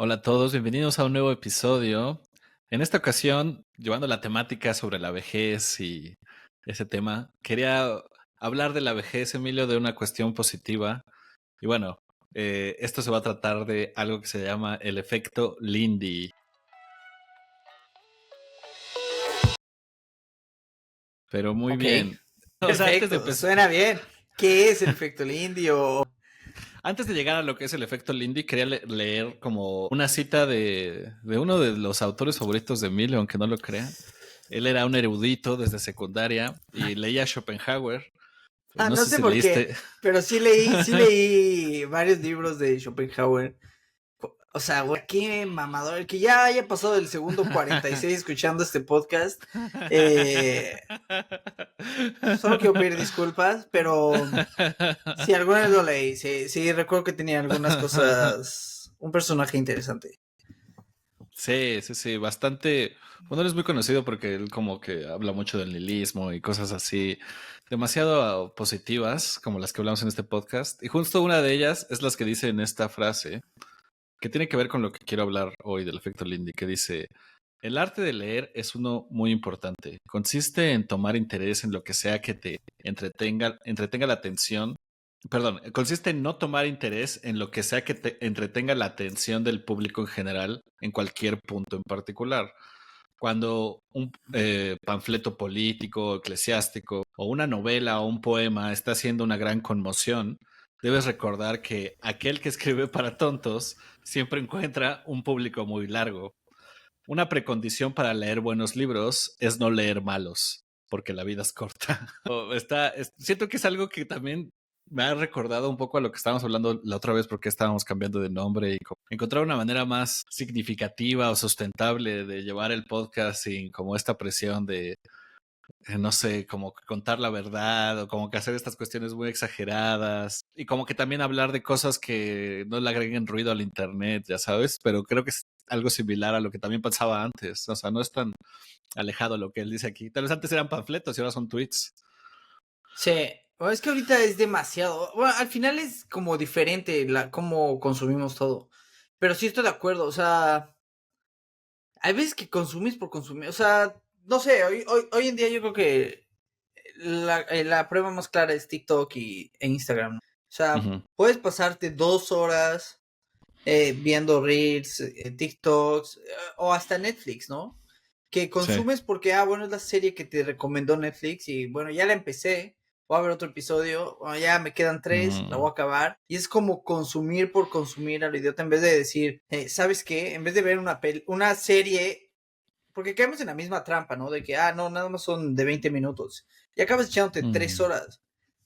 Hola a todos, bienvenidos a un nuevo episodio. En esta ocasión, llevando la temática sobre la vejez y ese tema, quería hablar de la vejez, Emilio, de una cuestión positiva. Y bueno, esto se va a tratar de algo que se llama el efecto Lindy. Pero muy Ok, bien. O sea, perfecto, suena bien. ¿Qué es el efecto Lindy? Antes de llegar a lo que es el efecto Lindy, quería leer como una cita de uno de los autores favoritos de Emilio, aunque no lo crea. Él era un erudito desde secundaria y leía Schopenhauer. No No sé sé si por qué, leíste. pero sí leí varios libros de Schopenhauer. O sea, güey, qué mamador. El que ya haya pasado el segundo 46 escuchando este podcast, solo quiero pedir disculpas, pero sí, alguna vez lo leí. Sí, recuerdo que tenía algunas cosas. Un personaje interesante. Sí, sí, sí, bastante. Bueno, él es muy conocido porque él como que habla mucho del nihilismo y cosas así, demasiado positivas, como las que hablamos en este podcast. Y justo una de ellas es las que dice en esta frase, que tiene que ver con lo que quiero hablar hoy del efecto Lindy, que dice, el arte de leer es uno muy importante. Consiste en tomar interés en lo que sea que te entretenga la atención. Perdón, consiste en no tomar interés en lo que sea que te entretenga la atención del público en general, en cualquier punto en particular. Cuando un panfleto político, eclesiástico, o una novela o un poema está haciendo una gran conmoción, debes recordar que aquel que escribe para tontos siempre encuentra un público muy largo. Una precondición para leer buenos libros es no leer malos, porque la vida es corta. Siento que es algo que también me ha recordado un poco a lo que estábamos hablando la otra vez, porque estábamos cambiando de nombre y encontrar una manera más significativa o sustentable de llevar el podcast sin como esta presión de no sé, como que contar la verdad o como que hacer estas cuestiones muy exageradas y como que también hablar de cosas que no le agreguen ruido al internet, ya sabes, pero creo que es algo similar a lo que también pasaba antes, o sea, no es tan alejado lo que él dice aquí. Tal vez antes eran panfletos y ahora son tweets. Sí, es que ahorita es demasiado. Bueno, al final es como diferente cómo consumimos todo. Pero sí estoy de acuerdo, o sea, hay veces que consumís por consumir. O sea, no sé, hoy en día yo creo que la prueba más clara es TikTok e Instagram. O sea, Ujú. puedes pasarte 2 horas viendo Reels, TikToks o hasta Netflix, ¿no? Que Sí. consumes porque, bueno, es la serie que te recomendó Netflix y bueno, ya la empecé, voy a ver otro episodio, bueno, ya me quedan 3, la voy a Ujú. acabar. Y es como consumir por consumir a lo idiota en vez de decir, ¿sabes qué? En vez de ver una serie, porque caemos en la misma trampa, ¿no? De que, no, nada más son de 20 minutos y acabas echándote 3 Ujú. horas.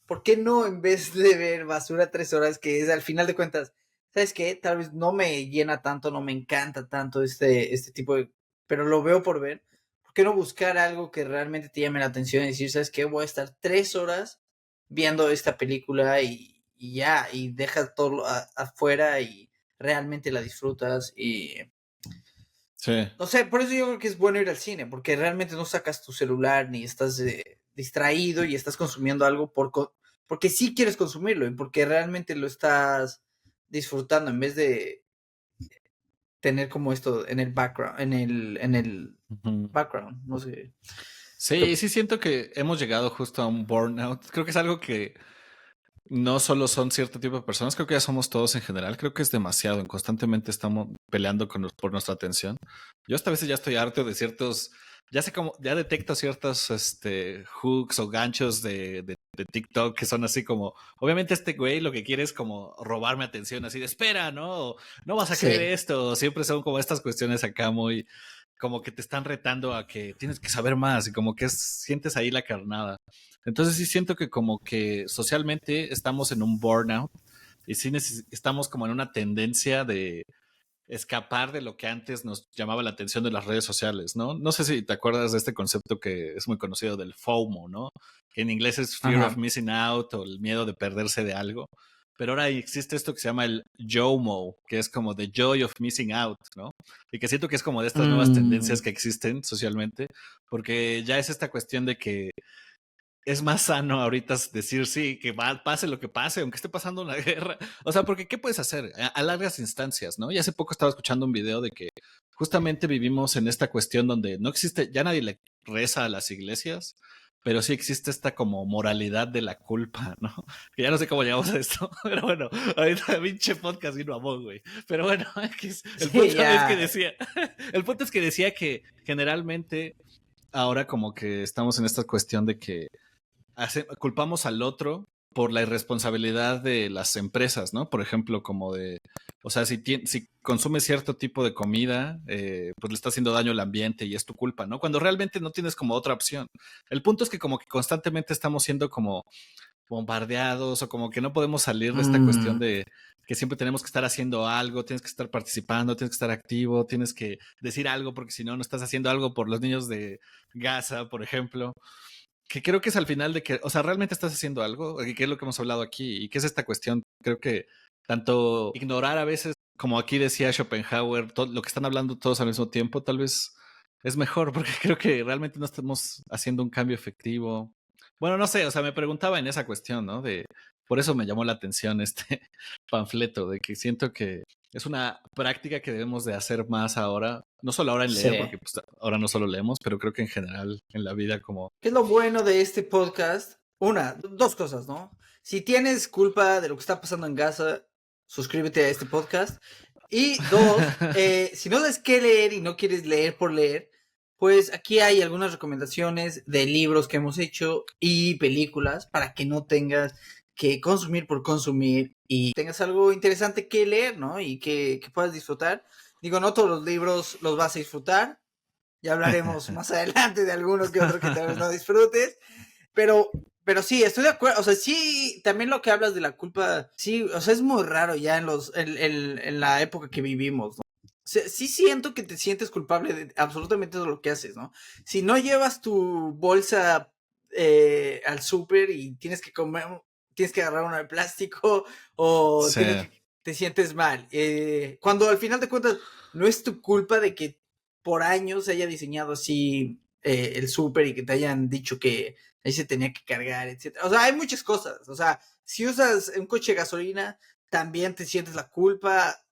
¿Por qué no en vez de ver basura 3 horas, que es al final de cuentas, ¿sabes qué? Tal vez no me llena tanto, no me encanta tanto este tipo de... Pero lo veo por ver. ¿Por qué no buscar algo que realmente te llame la atención y decir, ¿sabes qué? Voy a estar 3 horas viendo esta película y ya, y dejas todo afuera y realmente la disfrutas y... Sí. No sé, por eso yo creo que es bueno ir al cine, porque realmente no sacas tu celular ni estás distraído y estás consumiendo algo porque sí quieres consumirlo y porque realmente lo estás disfrutando en vez de tener como esto en el background, en el Ujú. background, no sé. Sí, sí siento que hemos llegado justo a un burnout. Creo que es algo que no solo son cierto tipo de personas, creo que ya somos todos en general. Creo que es demasiado. Constantemente estamos peleando por nuestra atención. Yo hasta a veces ya estoy harto de ciertos, ya sé cómo, ya detecto ciertos hooks o ganchos de TikTok que son así como, obviamente este güey lo que quiere es como robarme atención, así de espera, ¿no? O, no vas a creer Sí. esto. Siempre son como estas cuestiones acá muy, como que te están retando a que tienes que saber más y como que sientes ahí la carnada. Entonces sí siento que como que socialmente estamos en un burnout y sí estamos como en una tendencia de escapar de lo que antes nos llamaba la atención de las redes sociales, ¿no? No sé si te acuerdas de este concepto que es muy conocido del FOMO, ¿no? Que en inglés es Fear of Ajá. Missing Out o el miedo de perderse de algo. Pero ahora existe esto que se llama el JOMO, que es como the joy of missing out, ¿no? Y que siento que es como de estas nuevas Mm, tendencias que existen socialmente, porque ya es esta cuestión de que es más sano ahorita decir sí, que pase lo que pase, aunque esté pasando una guerra. O sea, porque ¿qué puedes hacer a largas instancias, no? Y hace poco estaba escuchando un video de que justamente vivimos en esta cuestión donde no existe, ya nadie le reza a las iglesias, pero sí existe esta como moralidad de la culpa, ¿no? Que ya no sé cómo llegamos a esto, pero bueno, ahorita pinche podcast vino a vos, güey. Pero bueno, el Sí, punto es que ya. decía, el punto es que decía que generalmente ahora como que estamos en esta cuestión de que culpamos al otro por la irresponsabilidad de las empresas, ¿no? Por ejemplo, como de, o sea, si consumes cierto tipo de comida, pues le está haciendo daño al ambiente y es tu culpa, ¿no? Cuando realmente no tienes como otra opción. El punto es que como que constantemente estamos siendo como bombardeados o como que no podemos salir de esta cuestión Mm, de que siempre tenemos que estar haciendo algo, tienes que estar participando, tienes que estar activo, tienes que decir algo porque si no, no estás haciendo algo por los niños de Gaza, por ejemplo, que creo que es al final de que, o sea, realmente estás haciendo algo, que es lo que hemos hablado aquí, y que es esta cuestión, creo que tanto ignorar a veces, como aquí decía Schopenhauer, todo, lo que están hablando todos al mismo tiempo, tal vez es mejor, porque creo que realmente no estamos haciendo un cambio efectivo. Bueno, no sé, o sea, me preguntaba en esa cuestión, ¿no? De, por eso me llamó la atención este panfleto, de que siento que es una práctica que debemos de hacer más ahora, no solo ahora en leer, sí. porque pues, ahora no solo leemos, pero creo que en general en la vida como ¿Qué es lo bueno de este podcast? Dos cosas, ¿no? Si tienes culpa de lo que está pasando en Gaza, suscríbete a este podcast. Y dos, si no sabes qué leer y no quieres leer por leer, pues aquí hay algunas recomendaciones de libros que hemos hecho y películas para que no tengas que consumir por consumir y tengas algo interesante que leer, ¿no? Y que puedas disfrutar. Digo, no todos los libros los vas a disfrutar, ya hablaremos más adelante de alguno que otro que tal vez no disfrutes. Pero, pero sí, estoy de acuerdo. O sea, sí, también lo que hablas de la culpa, sí, o sea, es muy raro ya en la época que vivimos, ¿no? O sea, sí siento que te sientes culpable de absolutamente todo lo que haces, ¿no? Si no llevas tu bolsa al súper y tienes que comer, tienes que agarrar una de plástico o sí, te sientes mal. Cuando al final de cuentas no es tu culpa de que por años se haya diseñado así el súper y que te hayan dicho que ahí se tenía que cargar, etcétera. O sea, hay muchas cosas. O sea, si usas un coche de gasolina, también te sientes la culpa.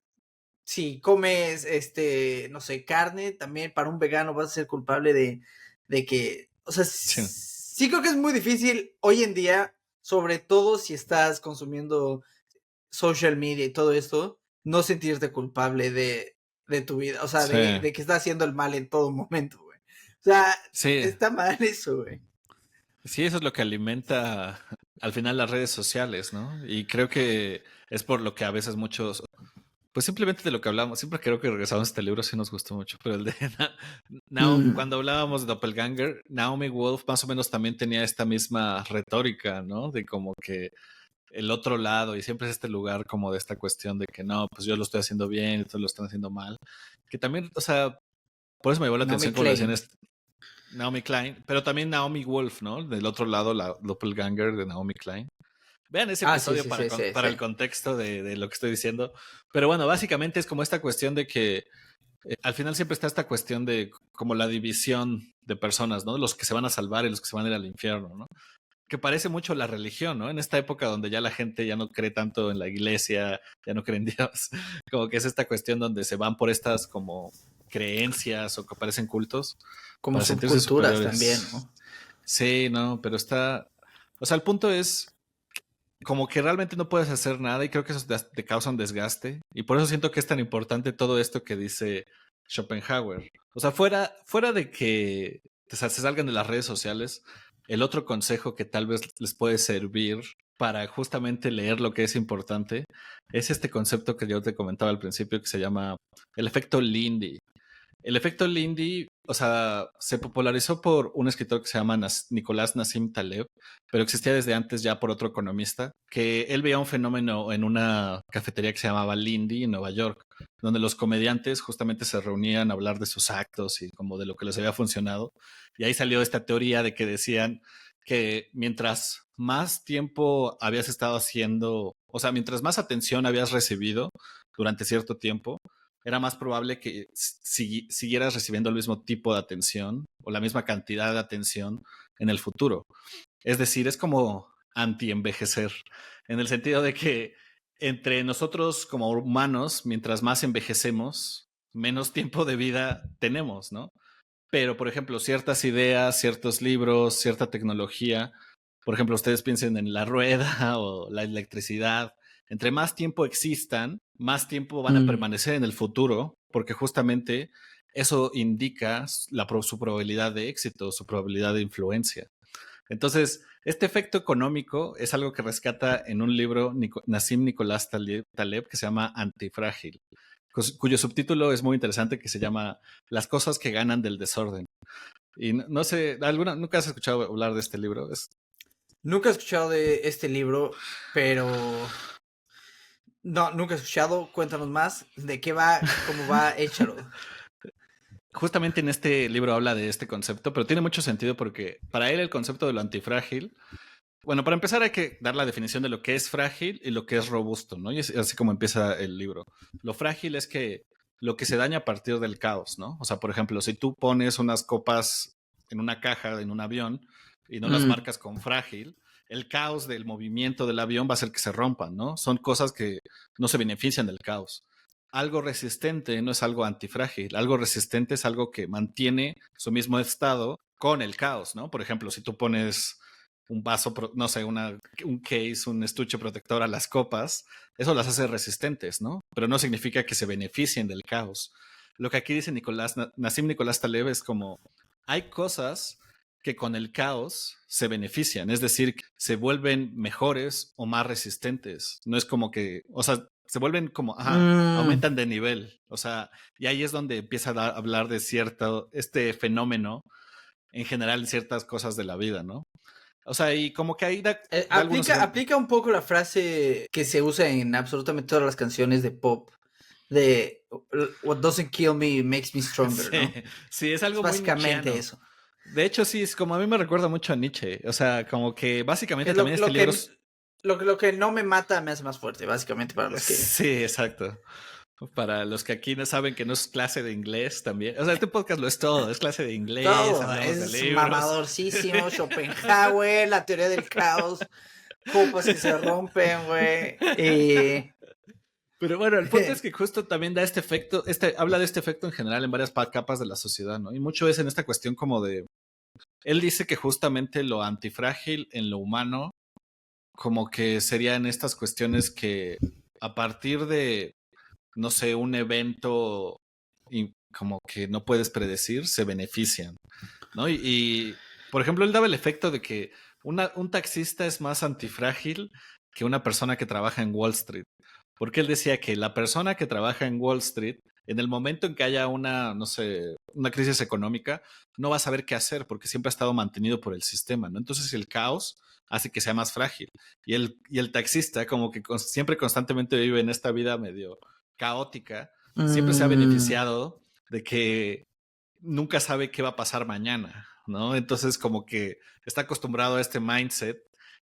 Si comes, no sé, carne, también para un vegano vas a ser culpable de que, o sea, sí. sí creo que es muy difícil hoy en día, sobre todo si estás consumiendo social media y todo esto, no sentirte culpable de tu vida, o sea, Sí, de que estás haciendo el mal en todo momento, güey. O sea, sí, está mal eso, güey. sí, eso es lo que alimenta al final las redes sociales, ¿no? Y creo que es por lo que a veces muchos, pues simplemente de lo que hablamos, siempre creo que regresamos a este libro, sí nos gustó mucho, pero el de Mm. cuando hablábamos de Doppelganger, Naomi Wolf más o menos también tenía esta misma retórica, ¿no? De como que el otro lado, y siempre es este lugar como de esta cuestión de que no, pues yo lo estoy haciendo bien y todos lo están haciendo mal, que también, o sea, por eso me llamó la Naomi atención como lo decían Klein. Naomi Klein, pero también Naomi Wolf, ¿no? Del otro lado, la doppelganger de Naomi Klein. Vean ese Ah, sí, episodio sí, sí, sí, para sí. el contexto de lo que estoy diciendo. Pero bueno, básicamente es como esta cuestión de que al final siempre está esta cuestión de como la división de personas, ¿no? Los que se van a salvar y los que se van a ir al infierno, ¿no? Que parece mucho la religión, ¿no? En esta época donde ya la gente ya no cree tanto en la iglesia, ya no cree en Dios, como que es esta cuestión donde se van por estas como creencias o que parecen cultos Como para sentirse subculturas también, superiores. ¿no? Sí, no, pero está, o sea, el punto es como que realmente no puedes hacer nada y creo que eso te causa un desgaste y por eso siento que es tan importante todo esto que dice Schopenhauer. O sea, fuera de que se salgan de las redes sociales, el otro consejo que tal vez les puede servir para justamente leer lo que es importante es este concepto que yo te comentaba al principio que se llama el efecto Lindy. El efecto Lindy, o sea, se popularizó por un escritor que se llama Nicolás Nassim Taleb, pero existía desde antes ya por otro economista, que él veía un fenómeno en una cafetería que se llamaba Lindy en Nueva York, donde los comediantes justamente se reunían a hablar de sus actos y como de lo que les había funcionado. Y ahí salió esta teoría de que decían que mientras más tiempo habías estado haciendo, o sea, mientras más atención habías recibido durante cierto tiempo, era más probable que siguieras recibiendo el mismo tipo de atención o la misma cantidad de atención en el futuro. Es decir, es como anti-envejecer, en el sentido de que entre nosotros como humanos, mientras más envejecemos, menos tiempo de vida tenemos, ¿no? Pero, por ejemplo, ciertas ideas, ciertos libros, cierta tecnología, por ejemplo, ustedes piensen en la rueda o la electricidad, entre más tiempo existan, más tiempo van a Mm. permanecer en el futuro, porque justamente eso indica su probabilidad de éxito, su probabilidad de influencia. Entonces, este efecto económico es algo que rescata en un libro Nassim Nicolás Taleb que se llama Antifrágil, cuyo subtítulo es muy interesante, que se llama Las cosas que ganan del desorden. Y no sé, ¿nunca has escuchado hablar de este libro? Nunca he escuchado de este libro, pero no, nunca he escuchado. Cuéntanos más de qué va, cómo va, échalo. Justamente en este libro habla de este concepto, pero tiene mucho sentido porque para él el concepto de lo antifrágil, bueno, para empezar hay que dar la definición de lo que es frágil y lo que es robusto, ¿no? Y es así como empieza el libro. Lo frágil es que lo que se daña a partir del caos, ¿no? O sea, por ejemplo, si tú pones unas copas en una caja, en un avión, y no las Mm. marcas con frágil, el caos del movimiento del avión va a hacer que se rompan, ¿no? Son cosas que no se benefician del caos. Algo resistente no es algo antifrágil, algo resistente es algo que mantiene su mismo estado con el caos, ¿no? Por ejemplo, si tú pones un vaso, no sé, un case, un estuche protector a las copas, eso las hace resistentes, ¿no? Pero no significa que se beneficien del caos. Lo que aquí dice Nassim Nicolás Taleb es como, hay cosas que con el caos se benefician, es decir, se vuelven mejores o más resistentes. No es como que, o sea, se vuelven como, ajá, Mm. aumentan de nivel. O sea, y ahí es donde empieza a hablar de este fenómeno en general en ciertas cosas de la vida, ¿no? O sea, y como que ahí da algunos Aplica, ejemplos. aplica un poco la frase que se usa en absolutamente todas las canciones de pop, de What doesn't kill me makes me stronger, Sí, ¿no? sí, es Es algo muy básicamente nietzscheano. eso. De hecho, sí, es como a mí me recuerda mucho a Nietzsche. O sea, como que Que básicamente también este libro lo que no me mata me hace más fuerte, básicamente, para los que... sí, exacto. Para los que aquí no saben que no es clase de inglés también. O sea, este podcast lo es todo, es clase de inglés, Todo, hablamos de es libros. mamadorcísimo, Schopenhauer, la teoría del caos, copas que se rompen, güey, y... Pero bueno, el punto es que justo también da este efecto, habla de este efecto en general en varias capas de la sociedad, ¿no? Y mucho es en esta cuestión como de, él dice que justamente lo antifrágil en lo humano, como que sería en estas cuestiones que a partir de, no sé, un evento como que no puedes predecir, se benefician, ¿no? Por ejemplo, él daba el efecto de que un taxista es más antifrágil que una persona que trabaja en Wall Street. Porque él decía que la persona que trabaja en Wall Street, en el momento en que haya una, no sé, una crisis económica, no va a saber qué hacer porque siempre ha estado mantenido por el sistema, ¿no? Entonces el caos hace que sea más frágil. Y el taxista, como que siempre constantemente vive en esta vida medio caótica, siempre se ha mm, beneficiado de que nunca sabe qué va a pasar mañana, ¿no? Entonces como que está acostumbrado a este mindset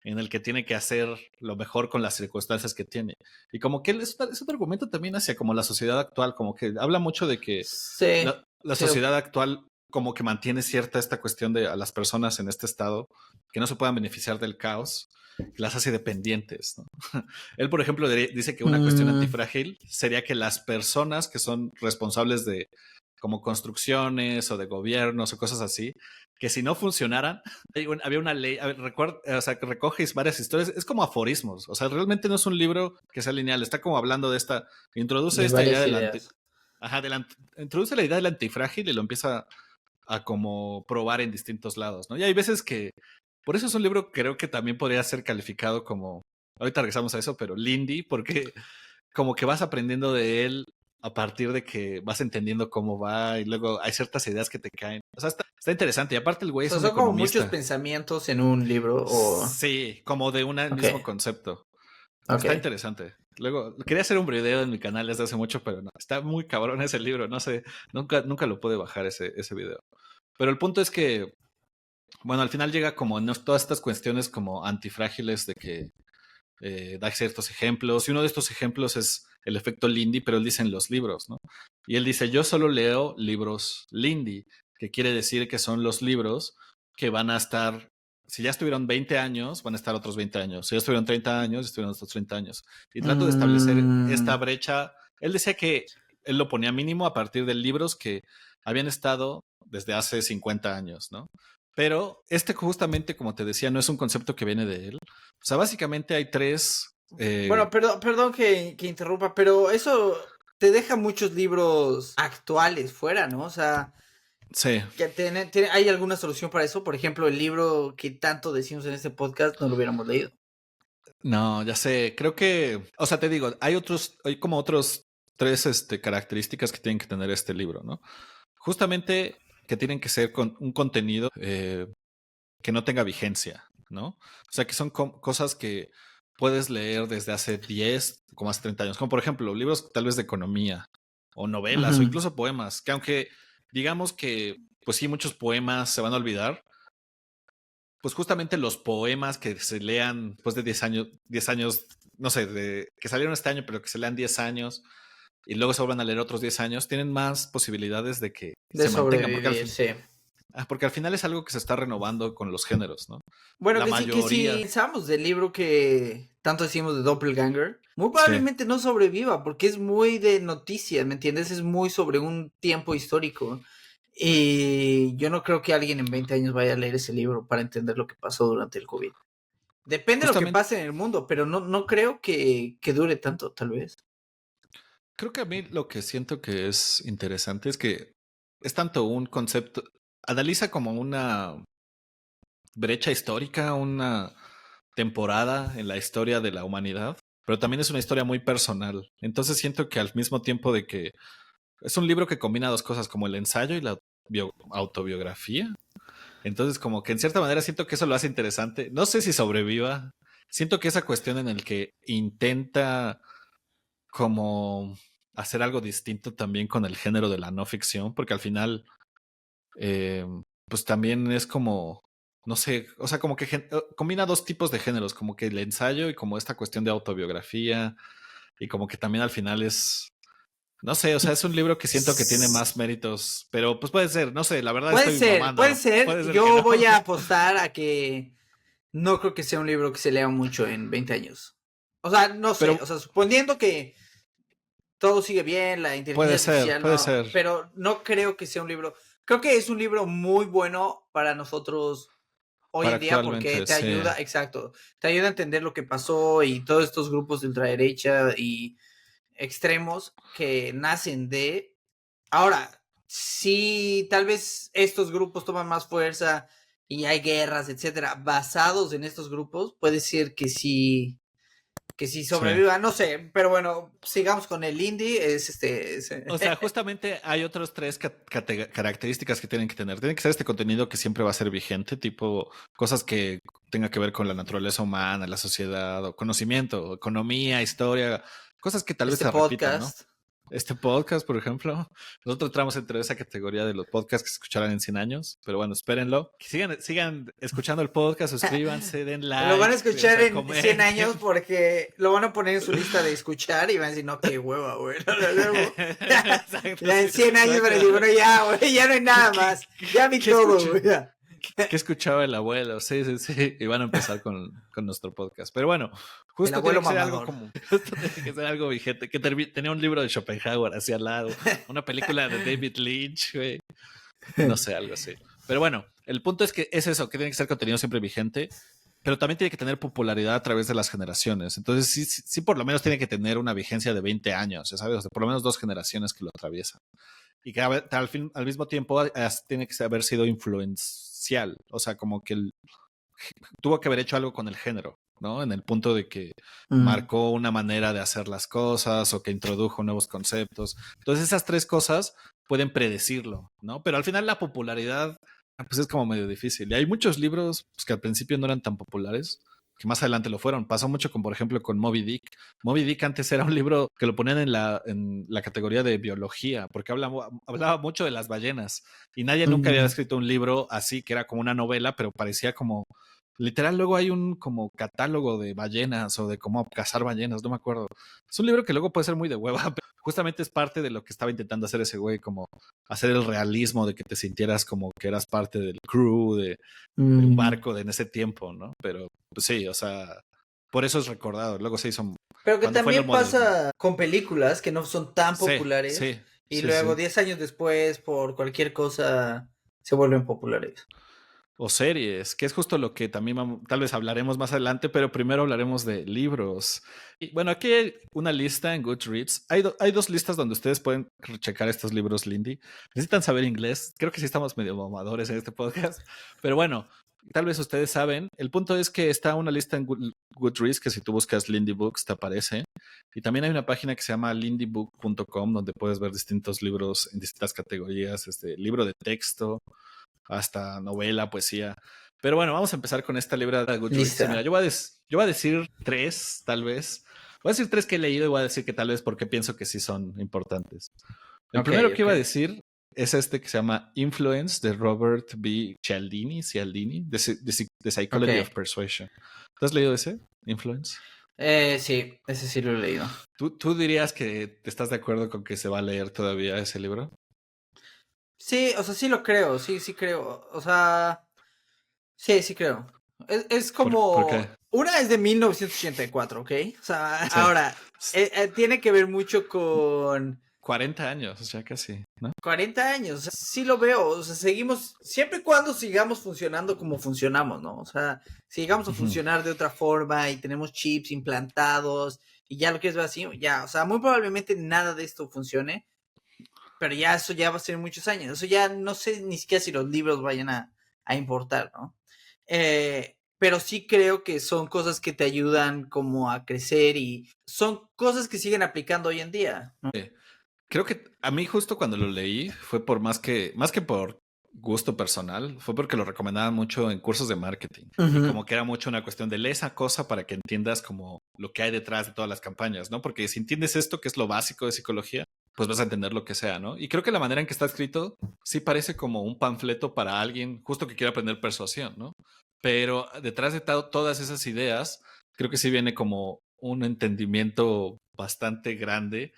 en el que tiene que hacer lo mejor con las circunstancias que tiene. Y como que es otro argumento también hacia como la sociedad actual, como que habla mucho de que sí, la sí, sociedad actual como que mantiene cierta esta cuestión de a las personas en este estado que no se puedan beneficiar del caos, que las hace dependientes, ¿no? Él, por ejemplo, dice que una cuestión mm, antifrágil sería que las personas que son responsables de como construcciones o de gobiernos o cosas así, que si no funcionaran, había una ley, o sea, que recoge varias historias, es como aforismos, o sea, realmente no es un libro que sea lineal, está como hablando de introduce de esta idea varias del ideas. ajá, introduce la idea del antifrágil y lo empieza a como probar en distintos lados, ¿no? Y hay veces que, por eso es un libro que creo que también podría ser calificado como, ahorita regresamos a eso, pero Lindy, porque como que vas aprendiendo de él a partir de que vas entendiendo cómo va y luego hay ciertas ideas que te caen. O sea, está interesante. Y aparte el O güey es sea, un son como muchos economista. pensamientos en un libro, o... Sí, como de un Ok, mismo concepto. ok. Está interesante. Luego, quería hacer un video en mi canal desde hace mucho, pero no. Está muy cabrón ese libro. No sé, nunca lo pude bajar ese video. Pero el punto es que, bueno, al final llega como en todas estas cuestiones como antifrágiles de que da ciertos ejemplos, y uno de estos ejemplos es el efecto Lindy, pero él dice en los libros, ¿no? Y él dice, yo solo leo libros Lindy, que quiere decir que son los libros que van a estar si ya estuvieron 20 años, van a estar otros 20 años. Si ya estuvieron 30 años, estuvieron otros 30 años. Y trato de establecer esta brecha. Él decía que él lo ponía mínimo a partir de libros que habían estado desde hace 50 años, ¿no? Pero justamente, como te decía, no es un concepto que viene de él. O sea, básicamente hay tres... Bueno, perdón que interrumpa, pero eso te deja muchos libros actuales fuera, ¿no? O sea, sí. que ¿hay alguna solución para eso? Por ejemplo, el libro que tanto decimos en este podcast no lo hubiéramos leído. No, ya sé. Creo que, o sea, te digo, hay como otros tres características que tienen que tener este libro, ¿no? Justamente que tienen que ser con un contenido que no tenga vigencia, ¿no? O sea, que son cosas que puedes leer desde hace 10, como hace 30 años, como por ejemplo libros tal vez de economía o novelas o incluso poemas, que aunque digamos que, pues sí, muchos poemas se van a olvidar, pues justamente los poemas que se lean después de 10 años, no sé, que salieron este año, pero que se lean 10 años y luego se vuelvan a leer otros 10 años, tienen más posibilidades de que se mantengan, porque al final es algo que se está renovando con los géneros, ¿no? Bueno, que si pensamos del libro que tanto decimos de Doppelganger, muy probablemente no sobreviva, porque es muy de noticias, ¿me entiendes? Es muy sobre un tiempo histórico. Y yo no creo que alguien en 20 años vaya a leer ese libro para entender lo que pasó durante el COVID. Depende de lo que pase en el mundo, pero no creo que dure tanto, tal vez. Creo que a mí lo que siento que es interesante es que es tanto un concepto, analiza como una brecha histórica, una temporada en la historia de la humanidad, pero también es una historia muy personal. Entonces siento que al mismo tiempo de que es un libro que combina dos cosas, como el ensayo y la autobiografía. Entonces, como que en cierta manera siento que eso lo hace interesante. No sé si sobreviva. Siento que esa cuestión en el que intenta como hacer algo distinto también con el género de la no ficción, porque al final, pues también es como, no sé, o sea, como que combina dos tipos de géneros, como que el ensayo y como esta cuestión de autobiografía, y como que también al final es, no sé, o sea, es un libro que siento que tiene más méritos, pero pues puede ser, no sé, la verdad puede estoy ser, mamando. Puede ser, yo no. Voy a apostar a que no creo que sea un libro que se lea mucho en 20 años. O sea, no sé, o sea, suponiendo que todo sigue bien, la inteligencia artificial, puede ser. Pero no creo que sea un libro, creo que es un libro muy bueno para nosotros hoy en día porque te ayuda, exacto, te ayuda a entender lo que pasó y todos estos grupos de ultraderecha y extremos que nacen de... Ahora, si tal vez estos grupos toman más fuerza y hay guerras, etcétera, basados en estos grupos, puede ser que sí sobreviva, no sé, pero bueno, sigamos con el indie, O sea, justamente hay otros tres características que tienen que tener. Tiene que ser este contenido que siempre va a ser vigente, tipo cosas que tengan que ver con la naturaleza humana, la sociedad, o conocimiento, economía, historia, cosas que tal vez se repitan, ¿no? Este podcast, por ejemplo, nosotros entramos entre esa categoría de los podcasts que se escucharán en 100 años, pero bueno, espérenlo. Que sigan escuchando el podcast, suscríbanse, den like. Lo van a escuchar en 100 años porque lo van a poner en su lista de escuchar y van a decir, no, qué hueva, güey. Ya en 100 años van a decir, bueno, ya, güey, ya no hay nada más. Ya vi todo, güey. ¿Qué escuchaba el abuelo? Sí. Y van a empezar con nuestro podcast. Pero bueno, justo tiene que ser algo como. Justo tiene que ser algo vigente. Que tenía un libro de Schopenhauer hacia al lado. Una película de David Lynch, güey. No sé, algo así. Pero bueno, el punto es que es eso, que tiene que ser contenido siempre vigente. Pero también tiene que tener popularidad a través de las generaciones. Entonces, sí, por lo menos tiene que tener una vigencia de 20 años, ¿sabes? O sea, por lo menos 2 generaciones que lo atraviesan. Y que al mismo tiempo tiene que haber sido influencial. O sea, como que tuvo que haber hecho algo con el género, ¿no? En el punto de que marcó una manera de hacer las cosas o que introdujo nuevos conceptos. Entonces, esas tres cosas pueden predecirlo, ¿no? Pero al final la popularidad, pues es como medio difícil. Y hay muchos libros pues, que al principio no eran tan populares, que más adelante lo fueron. Pasó mucho con, por ejemplo, con Moby Dick. Moby Dick antes era un libro que lo ponían en la categoría de biología, porque hablaba mucho de las ballenas. Y nadie nunca había escrito un libro así, que era como una novela, pero parecía como Literal, luego hay un como catálogo de ballenas o de cómo cazar ballenas, no me acuerdo. Es un libro que luego puede ser muy de hueva, pero justamente es parte de lo que estaba intentando hacer ese güey, como hacer el realismo de que te sintieras como que eras parte del crew de un barco de en ese tiempo, ¿no? Pero pues sí, o sea, por eso es recordado. Luego se hizo Pero que cuando fue en el también modelo. pasa con películas que no son tan Sí, populares sí, y sí, luego sí. 10 años después, por cualquier cosa, se vuelven populares. O series, que es justo lo que también tal vez hablaremos más adelante, pero primero hablaremos de libros. Y bueno, aquí hay una lista en Goodreads. Hay dos listas donde ustedes pueden checar estos libros, Lindy. Necesitan saber inglés. Creo que sí estamos medio mamadores en este podcast. Pero bueno, tal vez ustedes saben. El punto es que está una lista en Goodreads que si tú buscas Lindy Books te aparece. Y también hay una página que se llama lindybook.com donde puedes ver distintos libros en distintas categorías, libro de texto, hasta novela, poesía. Pero bueno, vamos a empezar con esta libra de Goodreads. Y mira, Lista. yo voy a decir tres, tal vez. Voy a decir tres que he leído y voy a decir que tal vez porque pienso que sí son importantes. El Ok, primero que ok. iba a decir es este que se llama Influence de Robert B. Cialdini, The Ok. Psychology of Persuasion. ¿Tú has leído ese? Influence. Sí, ese sí lo he leído. ¿Tú dirías que te estás de acuerdo con que se va a leer todavía ese libro? Sí, o sea, sí lo creo, sí, sí creo. O sea, sí, sí creo. Es ¿Por qué? como... Una es de 1984, ¿ok? O sea, Sí. ahora, tiene que ver mucho con 40 años, ya casi, ¿no? 40 años. O sea, sí lo veo, o sea, seguimos, siempre y cuando sigamos funcionando como funcionamos, ¿no? O sea, si llegamos a Ujú. funcionar de otra forma y tenemos chips implantados y ya lo quieres ver así, ya, o sea, muy probablemente nada de esto funcione, pero ya eso ya va a ser muchos años. Eso ya no sé ni siquiera si los libros vayan a importar, ¿no? Pero sí creo que son cosas que te ayudan como a crecer y son cosas que siguen aplicando hoy en día, ¿no? Creo que a mí justo cuando lo leí fue por más que por gusto personal, fue porque lo recomendaban mucho en cursos de marketing y Ujú. como que era mucho una cuestión de lee esa cosa para que entiendas como lo que hay detrás de todas las campañas, ¿no? Porque si entiendes esto, que es lo básico de psicología, pues vas a entender lo que sea, ¿no? Y creo que la manera en que está escrito sí parece como un panfleto para alguien justo que quiere aprender persuasión, ¿no? Pero detrás de todas esas ideas, creo que sí viene como un entendimiento bastante grande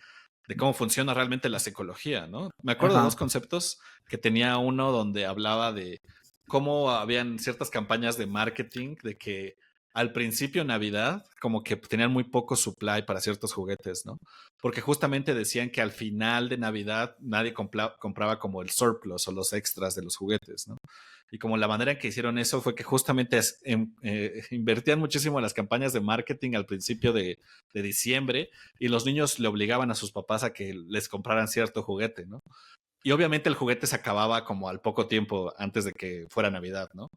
de cómo funciona realmente la psicología, ¿no? Me acuerdo de dos Ajá. conceptos que tenía uno donde hablaba de cómo habían ciertas campañas de marketing de que al principio Navidad como que tenían muy poco supply para ciertos juguetes, ¿no? Porque justamente decían que al final de Navidad nadie compraba como el surplus o los extras de los juguetes, ¿no? Y como la manera en que hicieron eso fue que justamente invertían muchísimo en las campañas de marketing al principio de diciembre y los niños le obligaban a sus papás a que les compraran cierto juguete, ¿no? Y obviamente el juguete se acababa como al poco tiempo antes de que fuera Navidad, ¿no?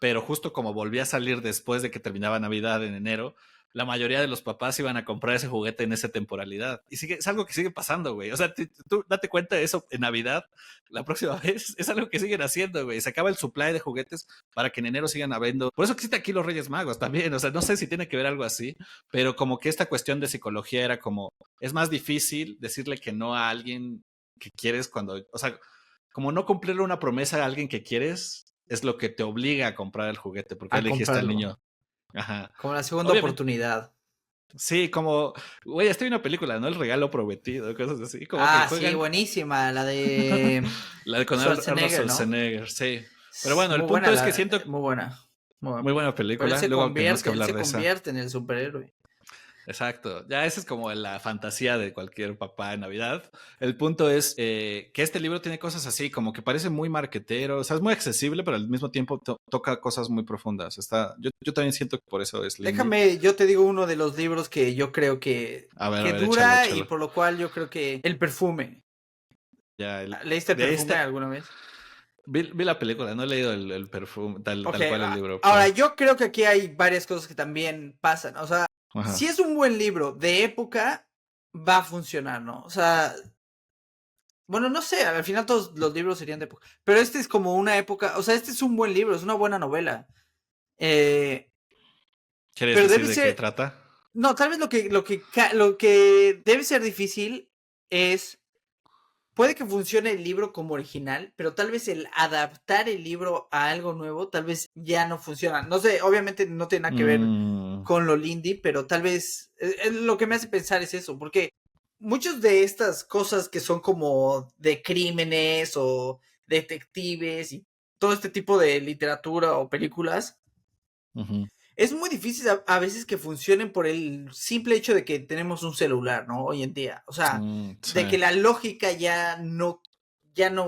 Pero justo como volvía a salir después de que terminaba Navidad en enero, la mayoría de los papás iban a comprar ese juguete en esa temporalidad. Y es algo que sigue pasando, güey. O sea, tú date cuenta de eso en Navidad, la próxima vez, es algo que siguen haciendo, güey. Se acaba el supply de juguetes para que en enero sigan habiendo. Por eso existe aquí los Reyes Magos también. O sea, no sé si tiene que ver algo así, pero como que esta cuestión de psicología era como, es más difícil decirle que no a alguien que quieres cuando, o sea, como no cumplirle una promesa a alguien que quieres es lo que te obliga a comprar el juguete, porque A ya le dijiste al comprarlo. niño. Ajá. Como la segunda Obviamente, oportunidad. sí, como, güey, estoy en una película, ¿no? El regalo prometido, cosas así, como que Ah, sí, juegan buenísima. La de la de con Arnold Schwarzenegger, ¿no? Schwarzenegger, sí. Pero bueno, el Muy buena, punto es que siento muy buena. Muy buena muy buena película. Pero película, luego tenemos que él hablar se de esa. convierte en el superhéroe. Exacto, ya esa es como la fantasía de cualquier papá en Navidad. El punto es que este libro tiene cosas así, como que parece muy marquetero, o sea, es muy accesible, pero al mismo tiempo toca cosas muy profundas. Yo también siento que por eso es Lindy. Déjame, yo te digo uno de los libros que yo creo A que ver, échalo, dura y échalo. por lo cual yo creo que El perfume. Ya, ¿Leíste El de perfume esta, alguna vez? vi la película, no he leído el perfume, Ok, tal cual el libro, ahora pero, yo creo que aquí hay varias cosas que también pasan. O sea, si ajá. es un buen libro de época, va a funcionar, ¿no? O sea, bueno, no sé, al final todos los libros serían de época. Pero este es como una época, o sea, este es un buen libro, es una buena novela. Eh, ¿Quieres pero decir debe de qué ser, trata? no, tal vez lo que debe ser difícil es puede que funcione el libro como original, pero tal vez el adaptar el libro a algo nuevo, tal vez ya no funciona. No sé, obviamente no tiene nada que ver Mm, con lo Lindy, pero tal vez lo que me hace pensar es eso, porque muchas de estas cosas que son como de crímenes o detectives y todo este tipo de literatura o películas, ujú, es muy difícil a veces que funcionen por el simple hecho de que tenemos un celular, ¿no? Hoy en día. O sea, sí. de que la lógica ya no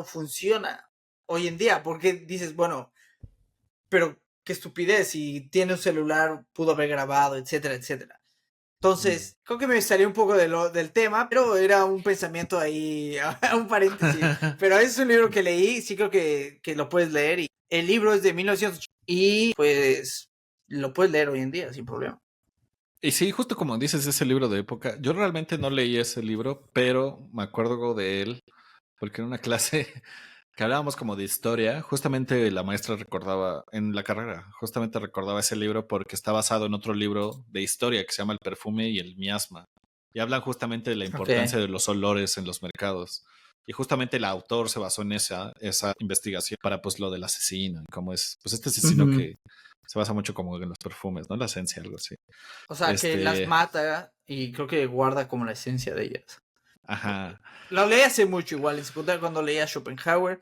funciona hoy en día, porque dices, bueno, pero qué estupidez, si tiene un celular, pudo haber grabado, etcétera, etcétera. Mm. Entonces, creo que me salí un poco del tema, pero era un pensamiento ahí, un paréntesis. Pero es un libro que leí, sí creo que lo puedes leer. Y el libro es de 1980 y pues lo puedes leer hoy en día sin problema. Y sí, justo como dices, ese libro de época, yo realmente no leí ese libro, pero me acuerdo de él, porque en una clase que hablábamos como de historia, justamente la maestra recordaba, en la carrera, justamente recordaba ese libro porque está basado en otro libro de historia que se llama El perfume y el miasma. Y hablan justamente de la Ok. importancia de los olores en los mercados. Y justamente el autor se basó en esa investigación para pues lo del asesino y cómo es, pues este asesino Ujú. que se basa mucho como en los perfumes, ¿no? La esencia, algo así. O sea, que las Este, mata y creo que guarda como la esencia de ellas. ajá. Lo leí hace mucho igual, en secundaria cuando leía Schopenhauer,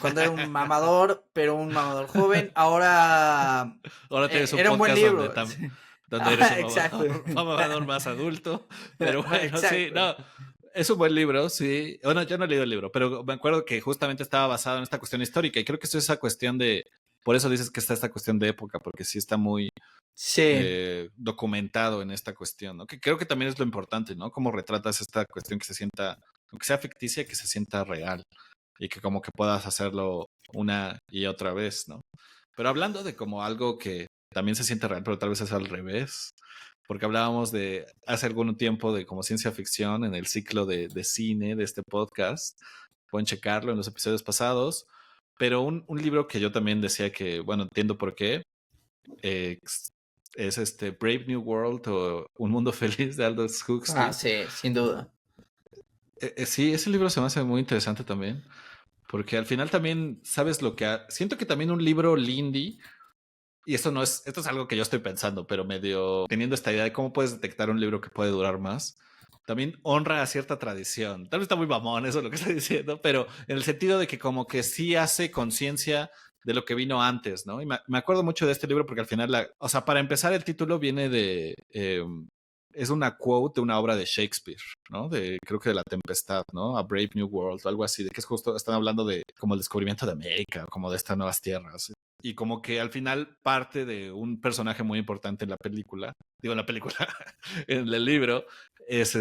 cuando era un mamador, pero un mamador joven. Ahora Ahora tienes un era un buen podcast libro. Sí. donde eres Ah, un exacto. mamador más adulto. Pero bueno, sí, Exacto. no. Es un buen libro, sí. Bueno, yo no he leído el libro, pero me acuerdo que justamente estaba basado en esta cuestión histórica. Y creo que es esa cuestión de. Por eso dices que está esta cuestión de época, porque sí está muy Sí. documentado en esta cuestión, ¿no? Que creo que también es lo importante, ¿no? Cómo retratas esta cuestión que se sienta, aunque sea ficticia, que se sienta real y que como que puedas hacerlo una y otra vez, ¿no? Pero hablando de como algo que también se siente real, pero tal vez es al revés, porque hablábamos de hace algún tiempo de como ciencia ficción en el ciclo de cine de este podcast, pueden checarlo en los episodios pasados, pero un libro que yo también decía que, bueno, entiendo por qué, eh, es este Brave New World o Un Mundo Feliz de Aldous Ah, Huxley. sí, sin duda. Sí, ese libro se me hace muy interesante también, porque al final también sabes lo que... Siento que también un libro Lindy, y esto es algo que yo estoy pensando, pero medio teniendo esta idea de cómo puedes detectar un libro que puede durar más, también honra a cierta tradición. Tal vez está muy mamón eso lo que estoy diciendo, pero en el sentido de que como que sí hace conciencia de lo que vino antes, ¿no? Y me acuerdo mucho de este libro porque al final, o sea, para empezar el título viene de... es una quote de una obra de Shakespeare, ¿no? Creo que de La Tempestad, ¿no? A Brave New World o algo así, de que es justo, están hablando de como el descubrimiento de América, como de estas nuevas tierras. Y como que al final parte de un personaje muy importante en la película, digo en la película, en el libro, es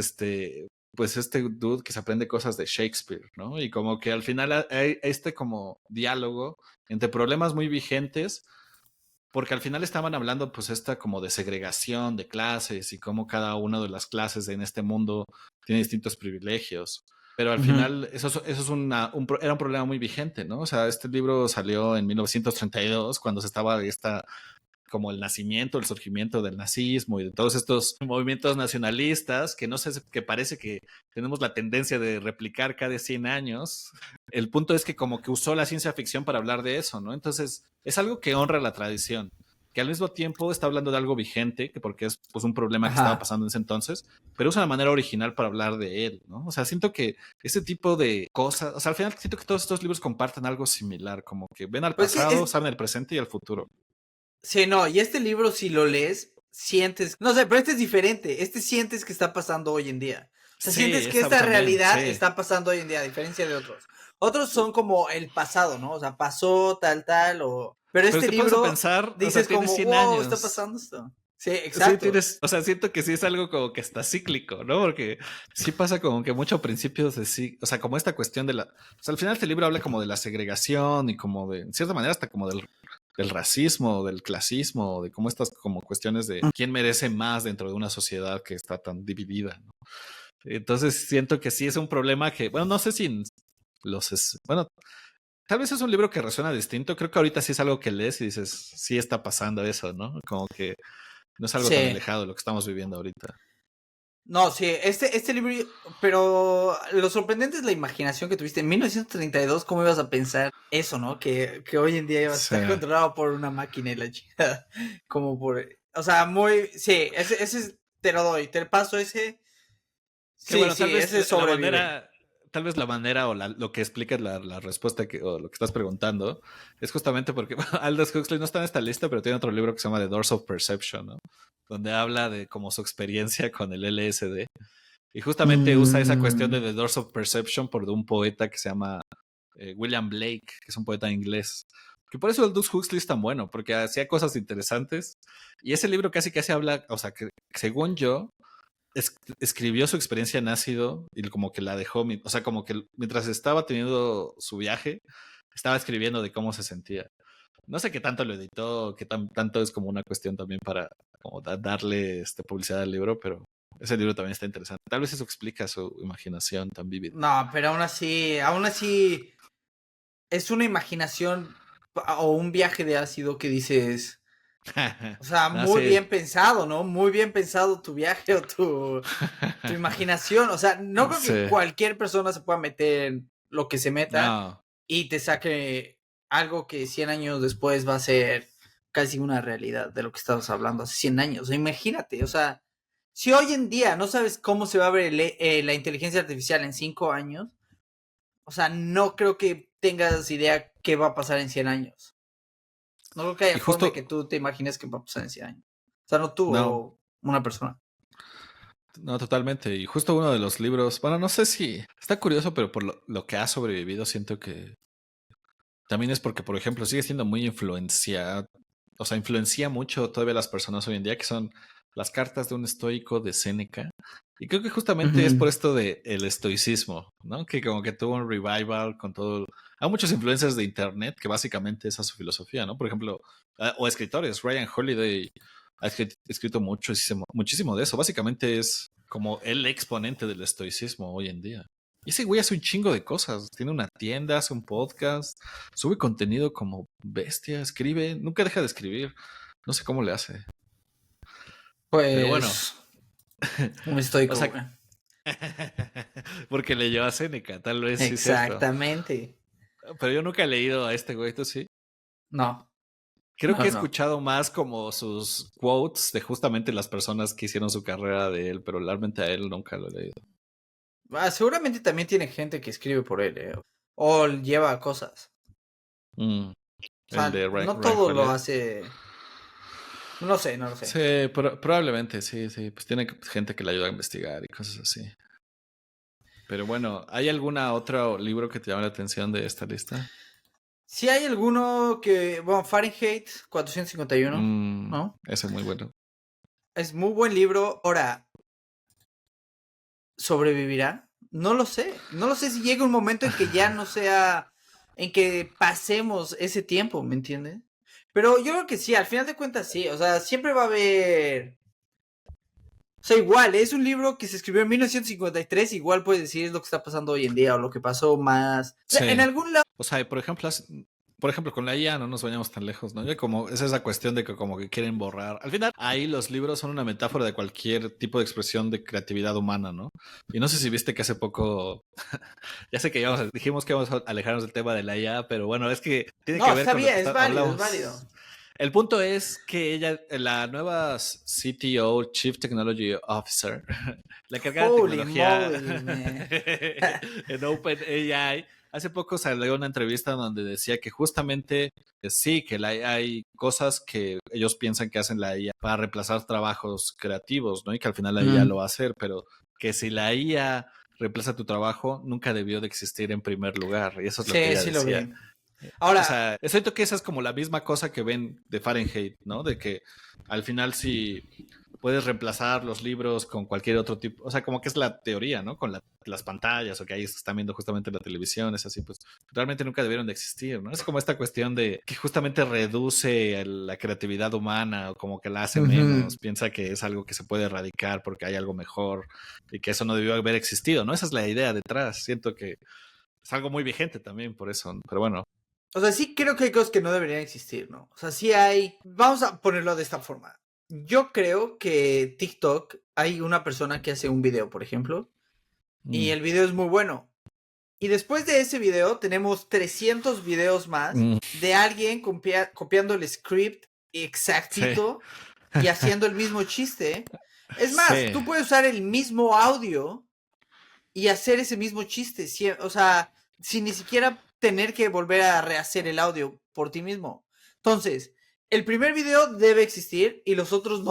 pues este dude que se aprende cosas de Shakespeare, ¿no? Y como que al final hay este como diálogo entre problemas muy vigentes, porque al final estaban hablando pues esta como de segregación de clases y cómo cada una de las clases en este mundo tiene distintos privilegios. Pero al Ujú. final eso es era un problema muy vigente, ¿no? O sea, este libro salió en 1932 cuando se estaba como el nacimiento, el surgimiento del nazismo y de todos estos movimientos nacionalistas que no sé, que parece que tenemos la tendencia de replicar cada 100 años. El punto es que como que usó la ciencia ficción para hablar de eso, ¿no? Entonces es algo que honra la tradición, que al mismo tiempo está hablando de algo vigente, que porque es pues un problema que estaba Ajá. pasando en ese entonces, pero usa una manera original para hablar de él, ¿no? O sea, siento que ese tipo de cosas, o sea, al final siento que todos estos libros comparten algo similar, como que ven al Pues que pasado, es, saben el presente y el futuro. sí, no, y este libro si lo lees, sientes, no sé, pero este es diferente, este sientes que está pasando hoy en día. O sea, Sí, sientes que esa esta también, realidad sí. está pasando hoy en día, a diferencia de otros. Otros son como el pasado, ¿no? O sea, pasó tal, o... Pero Pero este te pones a libro pensar, o sea, dices tienes como, 100 wow, está años. pasando esto. Sí, Sí, exacto. tienes, o sea, siento que sí es algo como que está cíclico, ¿no? Porque sí pasa como que mucho a principios de sí, o sea, como esta cuestión de la, o sea, al final este libro habla como de la segregación y como de, en cierta manera, hasta como del racismo, del clasismo, de cómo estas como cuestiones de quién merece más dentro de una sociedad que está tan dividida, ¿no? Entonces siento que sí es un problema que, bueno, no sé si bueno, tal vez es un libro que resuena distinto. Creo que ahorita sí es algo que lees y dices, sí está pasando eso, ¿no? Como que no es algo tan Sí. alejado de lo que estamos viviendo ahorita. No, sí, este libro, pero lo sorprendente es la imaginación que tuviste. En 1932, ¿cómo ibas a pensar eso, no? Que hoy en día ibas a Sí. estar controlado por una máquina y la chingada. Como por. O sea, muy. Sí, te lo doy, te paso ese. Que Sí, bueno, tal sí, vez ese la sobrevive. manera, tal vez la manera o lo que explica la respuesta o lo que estás preguntando es justamente porque Aldous Huxley no está en esta lista, pero tiene otro libro que se llama The Doors of Perception, ¿no? Donde habla de como su experiencia con el LSD. Y justamente usa esa cuestión de Mm, The Doors of Perception por de un poeta que se llama William Blake, que es un poeta inglés. Que por eso Aldous Huxley es tan bueno, porque hacía cosas interesantes. Y ese libro casi casi habla, o sea, que según yo, escribió su experiencia en ácido y como que la dejó, o sea, como que mientras estaba teniendo su viaje, estaba escribiendo de cómo se sentía. No sé qué tanto lo editó, qué tanto es como una cuestión también para como darle publicidad al libro, pero ese libro también está interesante. Tal vez eso explica su imaginación tan vívida. no, pero aún así, es una imaginación o un viaje de ácido que dices. O sea, No muy sé. bien pensado, ¿no? Muy bien pensado tu viaje o tu imaginación. O sea, no creo que Sí. cualquier persona se pueda meter en lo que se meta No. y te saque algo que 100 años después va a ser casi una realidad de lo que estabas hablando hace 100 años. O sea, imagínate, o sea, si hoy en día no sabes cómo se va a ver la inteligencia artificial en 5 años, o sea, no creo que tengas idea qué va a pasar en 100 años. No creo que haya Y forma de que justo, tú te imagines que va a pasar en 100 años. O sea, no tú no, o una persona. no, totalmente. Y justo uno de los libros, bueno, no sé si está curioso, pero por lo que ha sobrevivido, siento que también es porque, por ejemplo, sigue siendo muy o sea, influencia mucho todavía a las personas hoy en día, que son las cartas de un estoico de Séneca. Y creo que justamente es por Ujú. esto de el estoicismo, ¿no? Que como que tuvo un revival con todo. Hay muchos influencers de internet que básicamente esa es su filosofía, ¿no? Por ejemplo, o escritores, Ryan Holiday ha escrito muchísimo, muchísimo de eso. Básicamente es como el exponente del estoicismo hoy en día. Y ese güey hace un chingo de cosas. Tiene una tienda, hace un podcast, sube contenido como bestia, escribe, nunca deja de escribir. No sé cómo le hace. Pero bueno, Pues un o estoico, sea, güey. porque leyó a Seneca, tal vez sí es cierto. Exactamente. Pero yo nunca he leído a este güey, ¿tú sí? No, Creo que no, he no. escuchado más como sus quotes de justamente las personas que hicieron su carrera de él, pero realmente a él nunca lo he leído. Ah, seguramente también tiene gente que escribe por él, ¿eh? O lleva cosas. Mm, O el sea, de no Ryan todo lo Holiday. hace. No lo sé, no lo sé. Sí, probablemente, sí, sí. Pues tiene gente que le ayuda a investigar y cosas así. Pero bueno, ¿hay alguna otro libro que te llame la atención de esta lista? Si hay alguno que. Bueno, Fahrenheit 451, ¿no? Ese es muy bueno. Es muy buen libro. Ahora, ¿sobrevivirá? No lo sé. No lo sé si llega un momento en que ya no sea. En que pasemos ese tiempo, ¿me entiendes? Pero yo creo que sí, al final de cuentas sí. O sea, siempre va a haber. O sea, igual, es un libro que se escribió en 1953. Igual puedes decir es lo que está pasando hoy en día o lo que pasó más. O sea, en Sí. algún lado. O sea, por ejemplo, con la IA no nos vayamos tan lejos, ¿no? Ya como es esa cuestión de que como que quieren borrar. Al final, ahí los libros son una metáfora de cualquier tipo de expresión de creatividad humana, ¿no? Y no sé si viste que hace poco, ya sé que dijimos que íbamos a alejarnos del tema de la IA, pero bueno, es que tiene que No, ver está con lo bien, que es válido, es hablamos. válido. El punto es que ella, la nueva CTO, Chief Technology Officer, la encargada de Holy tecnología moly, man. en OpenAI, hace poco salió una entrevista donde decía que justamente sí, que hay cosas que ellos piensan que hacen la IA para reemplazar trabajos creativos, ¿no? Y que al final la IA lo Mm. va a hacer, pero que si la IA reemplaza tu trabajo, nunca debió de existir en primer lugar. Y eso es lo que Sí, ella sí lo decía. vi. O Ahora, sea, siento que esa es como la misma cosa que ven de Fahrenheit, ¿no? De que al final si puedes reemplazar los libros con cualquier otro tipo, o sea, como que es la teoría, ¿no? Con las pantallas o que ahí están viendo justamente la televisión, es así, pues realmente nunca debieron de existir, ¿no? Es como esta cuestión de que justamente reduce la creatividad humana o como que la hace ujú. menos, piensa que es algo que se puede erradicar porque hay algo mejor y que eso no debió haber existido, ¿no? Esa es la idea detrás, siento que es algo muy vigente también por eso, pero bueno. O sea, sí creo que hay cosas que no deberían existir, ¿no? O sea, sí hay. Vamos a ponerlo de esta forma. Yo creo que TikTok hay una persona que hace un video, por ejemplo, y Mm, el video es muy bueno. Y después de ese video tenemos 300 videos más mm, de alguien copiando el script sí, exactito y haciendo el mismo chiste. Es más, sí. tú puedes usar el mismo audio y hacer ese mismo chiste, o sea, sin ni siquiera tener que volver a rehacer el audio por ti mismo. Entonces, el primer video debe existir y los otros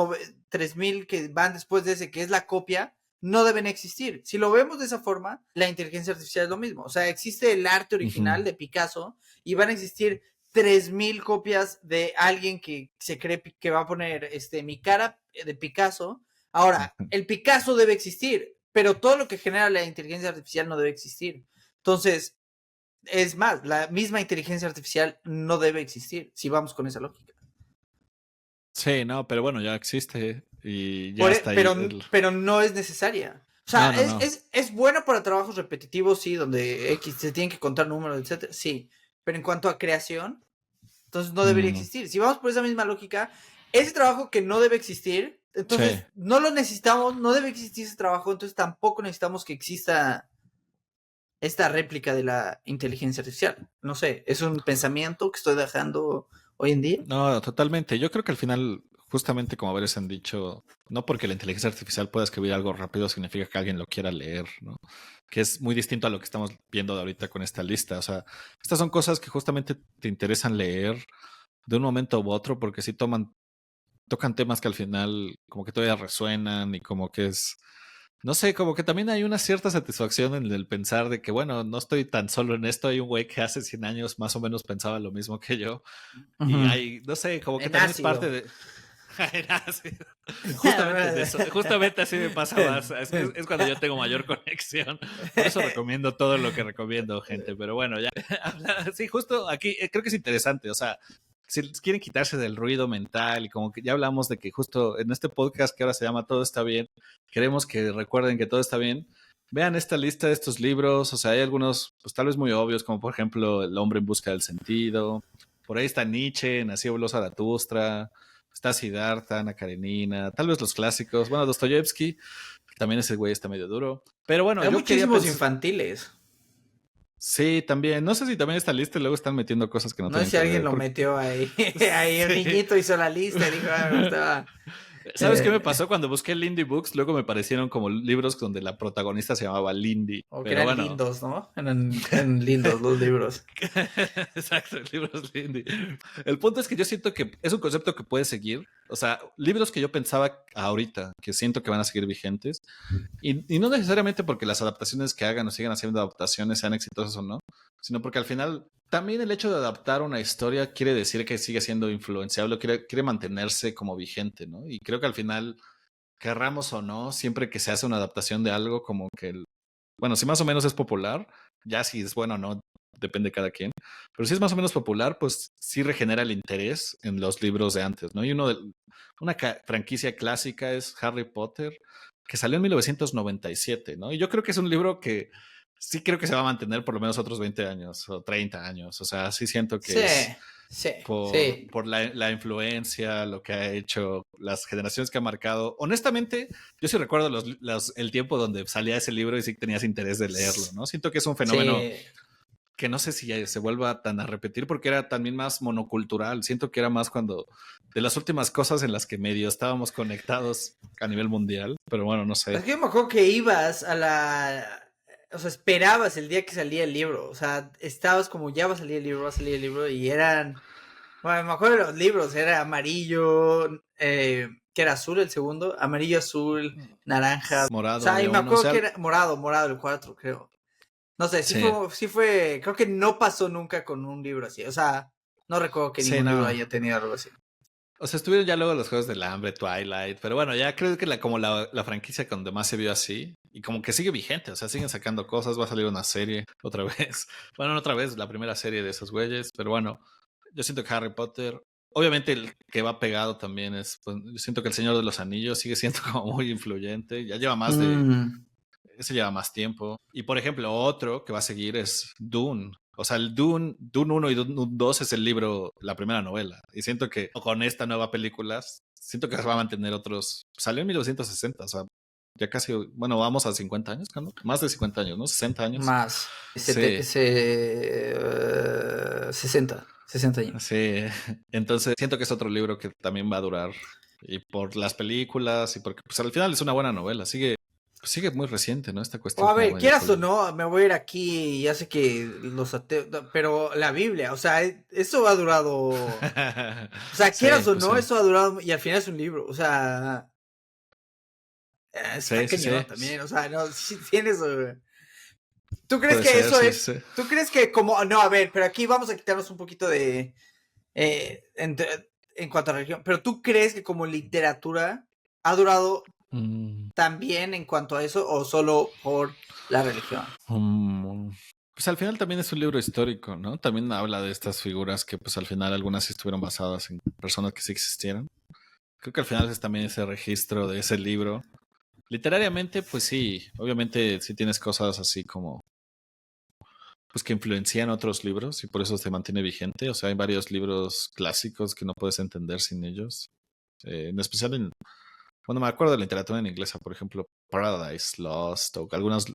3000 que van después de ese, que es la copia, no deben existir. Si lo vemos de esa forma, la inteligencia artificial es lo mismo. O sea, existe el arte original Ujú. de Picasso y van a existir 3000 copias de alguien que se cree que va a poner mi cara de Picasso. Ahora, el Picasso debe existir, pero todo lo que genera la inteligencia artificial no debe existir. Entonces, es más, la misma inteligencia artificial no debe existir, si vamos con esa lógica. Sí, no, pero bueno, ya existe y ya está ahí. Pero no es necesaria. O sea, No, no, no. es bueno para trabajos repetitivos, sí, donde X se tienen que contar números, etcétera, sí. Pero en cuanto a creación, entonces no debería Mm, existir. Si vamos por esa misma lógica, ese trabajo que no debe existir, sí. entonces no lo necesitamos, no debe existir ese trabajo, entonces tampoco necesitamos que exista esta réplica de la inteligencia artificial. No sé, es un pensamiento que estoy dejando hoy en día. No, totalmente. Yo creo que al final, justamente como varios han dicho, no porque la inteligencia artificial pueda escribir algo rápido significa que alguien lo quiera leer, ¿no? Que es muy distinto a lo que estamos viendo de ahorita con esta lista. O sea, estas son cosas que justamente te interesan leer de un momento u otro porque sí tocan temas que al final como que todavía resuenan y como que es, no sé, como que también hay una cierta satisfacción en el pensar de que, bueno, no estoy tan solo en esto, hay un güey que hace 100 años más o menos pensaba lo mismo que yo. Y Ujú. hay, no sé, como que En también es parte ácido. de... Era así. Justamente de eso, justamente así me pasa más. Es cuando yo tengo mayor conexión. Por eso recomiendo todo lo que recomiendo, gente. Pero bueno, ya. Sí, justo aquí creo que es interesante. O sea, si quieren quitarse del ruido mental y como que ya hablamos de que justo en este podcast que ahora se llama Todo está bien, queremos que recuerden que todo está bien. Vean esta lista de estos libros. O sea, hay algunos, pues tal vez muy obvios, como por ejemplo El hombre en busca del sentido. Por ahí está Nietzsche, Nació voló Zaratustra. Está Siddhartha, Ana Karenina, tal vez los clásicos. Bueno, Dostoyevsky, también ese güey está medio duro. Pero bueno, Hay yo quería muchísimos pensar. infantiles. Sí, también. No sé si también esta lista y luego están metiendo cosas que no No sé tienen si que alguien ver. lo Porque... metió ahí. Ahí un Sí. niñito hizo la lista y dijo, ah, me gustaba. ¿Sabes qué me pasó cuando busqué Lindy Books? Luego me parecieron como libros donde la protagonista se llamaba Lindy. O que Pero eran bueno, lindos, ¿no? Eran lindos los libros. exacto, libros Lindy. El punto es que yo siento que es un concepto que puede seguir. O sea, libros que yo pensaba ahorita, que siento que van a seguir vigentes. Y no necesariamente porque las adaptaciones que hagan o sigan haciendo adaptaciones sean exitosas o no, sino porque al final también el hecho de adaptar una historia quiere decir que sigue siendo influenciable, quiere mantenerse como vigente, ¿no? Y creo que al final, querramos o no, siempre que se hace una adaptación de algo, como que bueno, si más o menos es popular, ya si es bueno o no, depende de cada quien. Pero si es más o menos popular, pues sí regenera el interés en los libros de antes, ¿no? Y una franquicia clásica es Harry Potter, que salió en 1997, ¿no? Y yo creo que es un libro que sí creo que se va a mantener por lo menos otros 20 años o 30 años. O sea, sí siento Sí, que es sí, por, sí. por la influencia, lo que ha hecho, las generaciones que ha marcado. Honestamente, yo sí recuerdo el tiempo donde salía ese libro y sí tenías interés de leerlo, ¿no? Siento que es un fenómeno Sí. que no sé si se vuelva tan a repetir porque era también más monocultural. Siento que era más cuando de las últimas cosas en las que medio estábamos conectados a nivel mundial, pero bueno, no Es sé. que yo me acuerdo que ibas a la... O sea, esperabas el día que salía el libro. O sea, estabas como, ya va a salir el libro, va a salir el libro. Y eran... Bueno, me acuerdo de los libros. Era amarillo, que era azul el segundo. Amarillo, azul, naranja. O Morado sea, y había me uno, o acuerdo que sea, era morado, morado el cuatro, creo. No sé, sí, sí fue, creo que no pasó nunca con un libro así. O sea, no recuerdo que sí, ningún libro no. haya tenido algo así. O sea, estuvieron ya luego los Juegos del Hambre, Twilight, pero bueno, ya creo que como la franquicia donde más se vio así, y como que sigue vigente, o sea, siguen sacando cosas, va a salir una serie otra vez. Bueno, no otra vez, la primera serie de esos güeyes, pero bueno, yo siento que Harry Potter, obviamente el que va pegado también es, pues, yo siento que El Señor de los Anillos sigue siendo como muy influyente, ya lleva más de, Mm, ese lleva más tiempo. Y por ejemplo, otro que va a seguir es Dune. O sea, el Dune 1 y Dune 2 es el libro, la primera novela. Y siento que con esta nueva película, siento que se va a mantener otros. Salió en 1960, o sea, ya casi, bueno, vamos a 50 años, ¿no? Más de 50 años, ¿no? 60 años. Más. Sí. 60 años. Sí. Entonces, siento que es otro libro que también va a durar. Y por las películas y porque, pues al final es una buena novela. Sigue muy reciente, ¿no? Esta O cuestión a como ver, medio quieras o no, me voy a ir aquí, ya sé que los ateos, pero la Biblia, o sea, eso ha durado, o sea, quieras Sí, o pues no, sí. eso ha durado, y al final es un libro, o sea, está Sí, sí, cañón sí. también, o sea, no, si tienes, ¿tú crees Puede que ser, eso sí, es, sí. tú crees que como, no, a ver, pero aquí vamos a quitarnos un poquito de, en cuanto a religión, pero tú crees que como literatura ha durado Mm, también en cuanto a eso o solo por la religión? mm, pues al final también es un libro histórico, ¿no? También habla de estas figuras que pues al final algunas sí estuvieron basadas en personas que sí existieron. Creo que al final es también ese registro de ese libro. Literariamente, pues sí, obviamente sí tienes cosas así como pues que influencian otros libros y por eso se mantiene vigente. O sea, hay varios libros clásicos que no puedes entender sin ellos. En especial bueno, me acuerdo de la literatura en inglesa, por ejemplo, Paradise Lost o algunas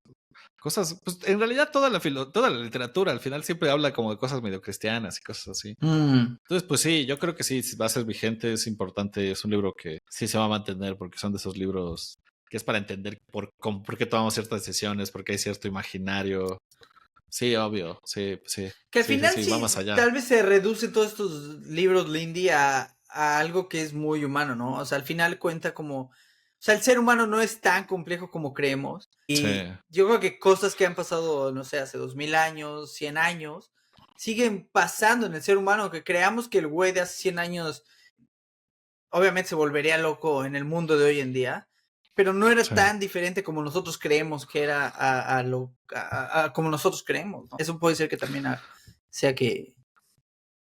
cosas, pues en realidad toda la literatura al final siempre habla como de cosas medio cristianas y cosas así. Mm. Entonces, pues sí, yo creo que sí, va a ser vigente, es importante, es un libro que sí se va a mantener porque son de esos libros que es para entender por qué tomamos ciertas decisiones, por qué hay cierto imaginario. Sí, obvio, sí, sí, Que al sí, sí, final sí, va sí, más allá. tal vez se reduce todos estos libros Lindy a algo que es muy humano, ¿no? O sea, al final cuenta como, o sea, el ser humano no es tan complejo como creemos. Sí, Y yo creo que cosas que han pasado, no sé, hace 2000 años, 100 años, siguen pasando en el ser humano, que creamos que el güey de hace 100 años obviamente se volvería loco en el mundo de hoy en día, pero no era sí. tan diferente como nosotros creemos que era como nosotros creemos, ¿no? Eso puede ser que también sea que...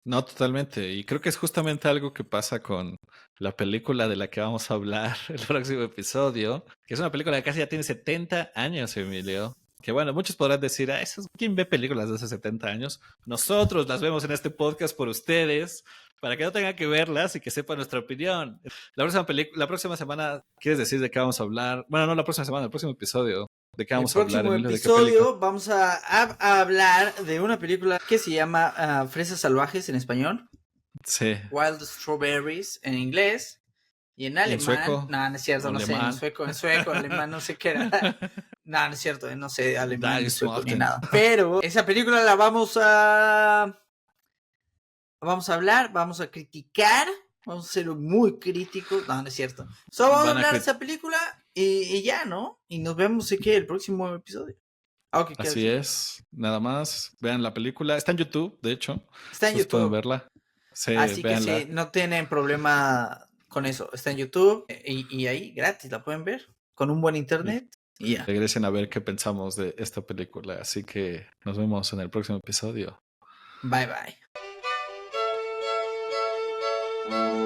No, totalmente. Y creo que es justamente algo que pasa con la película de la que vamos a hablar el próximo episodio, que es una película que casi ya tiene 70 años, Emilio. Que bueno, muchos podrán decir, ¿quién ve películas de hace 70 años? Nosotros las vemos en este podcast por ustedes, para que no tengan que verlas y que sepan nuestra opinión. La próxima semana, ¿quieres decir de qué vamos a hablar? Bueno, no la próxima semana, el próximo episodio. ¿De qué El vamos a hablar, próximo Emilio? ¿De qué película? episodio vamos a hablar de una película que se llama Fresas Salvajes en español, Sí. Wild Strawberries en inglés, y en ¿Y en alemán, sueco? no, no es cierto, no sé, ¿Alemán? en sueco, alemán, no sé qué era. No, no es cierto, no sé alemán, ni Dice sueco, ni Martin. nada. Pero esa película la vamos a hablar, vamos a criticar, vamos a ser muy críticos. No, no es cierto. Solo vamos a Van a hablar de esa película y ya, ¿no? Y nos vemos, sé que el próximo episodio. Ah, ¿qué quieres Así decir? es, nada más. Vean la película. Está en YouTube, de hecho. Está en Entonces pueden YouTube. verla. Sí, Así que sí, véanla. no tienen problema con eso. Está en YouTube y ahí gratis la pueden ver con un buen Y internet y ya. regresen a ver qué pensamos de esta película. Así que nos vemos en el próximo episodio. Bye bye.